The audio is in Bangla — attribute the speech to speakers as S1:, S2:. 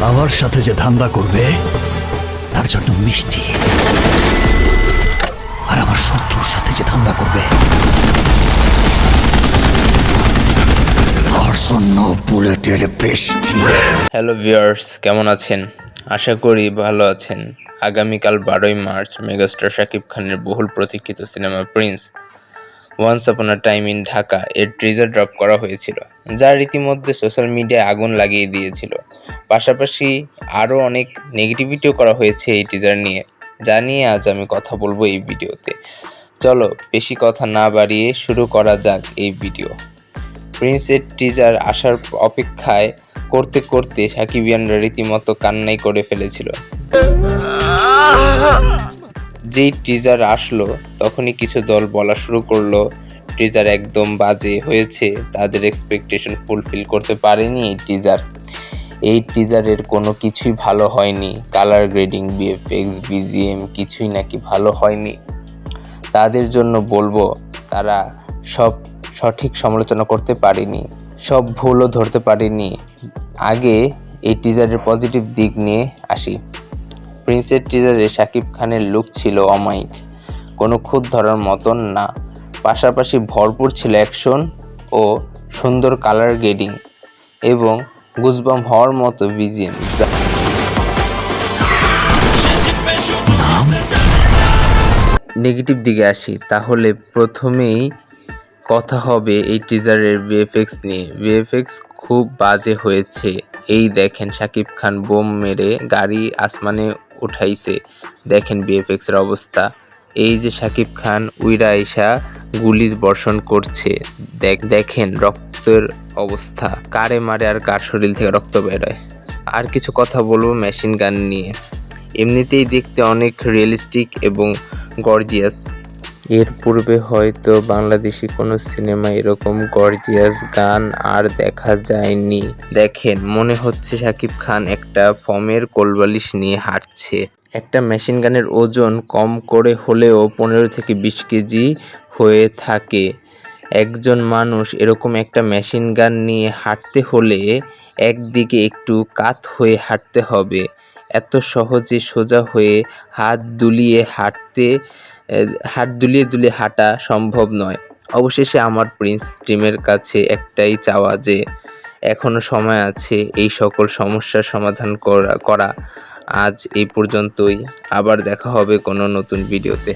S1: আমার সাথে যে ধান্দা করবে তার জন্য মিষ্টি, আর আমার শত্রুর সাথে যে ধান্দা করবে তার জন্য বুলেটের বৃষ্টি।
S2: হ্যালো ভিউয়ার্স, কেমন আছেন? আশা করি ভালো আছেন। আগামীকাল 12ই মার্চ মেগাস্টার শাকিব খানের বহুল প্রতীক্ষিত cinema Prince once upon a time in Dhaka এর ট্রিজার ড্রপ করা হয়েছিল, যা রীতিমধ্যে সোশ্যাল মিডিয়ায় আগুন লাগিয়ে দিয়েছিল। পাশাপাশি আরও অনেক নেগেটিভিটিও করা হয়েছে এই টিজার নিয়ে, যা নিয়ে আজ আমি কথা বলবো এই ভিডিওতে। চলো বেশি কথা না বাড়িয়ে শুরু করা যাক এই ভিডিও। প্রিন্সের টিজার আসার অপেক্ষায় করতে করতে সাকিবিয়ানরা রীতিমতো কান্নাই করে ফেলেছিল। যেই টিজার আসলো তখনই কিছু দল বলা শুরু করলো টিজার একদম বাজে হয়েছে, তাদের এক্সপেকটেশন ফুলফিল করতে পারেনি এই টিজারের কোনো কিছুই ভালো হয়নি। কালার গ্রেডিং, ভিএফএক্স, বিজিএম কিছুই নাকি ভালো হয়নি। তাদের জন্য বলবো তারা সব সঠিক সমালোচনা করতে পারেনি, সব ভুলও ধরতে পারেনি। আগে এই টিজারের পজিটিভ দিক নিয়ে আসি। প্রিন্সের টিজারে শাকিব খানের লুক ছিল অমায়িক, কোনো খুঁত ধরার মতন না। পাশাপাশি ভরপুর ছিল অ্যাকশন ও সুন্দর কালার গ্রেডিং এবং গুজবাম হওয়ার মতো বিজিএম। নেগেটিভ দিকে আসি, তাহলে প্রথমেই কথা হবে এই টিজারের ভিএফএক্স নিয়ে। ভিএফএক্স খুব বাজে হয়েছে। এই দেখেন শাকিব খান বোম মেরে গাড়ি আসমানে উঠাইছে, দেখেন ভিএফএক্স এর অবস্থা। এই যে শাকিব খান উইরা আইসা গুলির বর্ষণ করছে, দেখেন রক্তের অবস্থা, কারে মারে আর কার শরীর থেকে রক্ত বেরোয়। আর কিছু কথা বলবো মেশিন গান নিয়ে। এমনিতেই দেখতে অনেক রিয়েলিস্টিক এবং গর্জিয়াস। এর পূর্বে হয়তো বাংলাদেশি কোনো সিনেমা এরকম গর্জিয়াস গান আর দেখা যায়নি। দেখেন মনে হচ্ছে শাকিব খান একটা ফমের কোলবালিশ নিয়ে হাঁটছে। একটা মেশিন গানের ওজন কম করে হলেও 15 থেকে 20 কেজি হয়ে থাকে। একজন মানুষ এরকম একটা মেশিন গান নিয়ে হাঁটতে হলে একদিকে একটু কাত হয়ে হাঁটতে হবে। এত সহজে সোজা হয়ে হাত দুলিয়ে দুলিয়ে হাঁটা সম্ভব নয়। অবশেষে আমার প্রিন্স টিমের কাছে একটাই চাওয়া যে এখনো সময় আছে এই সকল সমস্যার সমাধান করা। আজ এই পর্যন্তই, আবার দেখা হবে কোনো নতুন ভিডিওতে।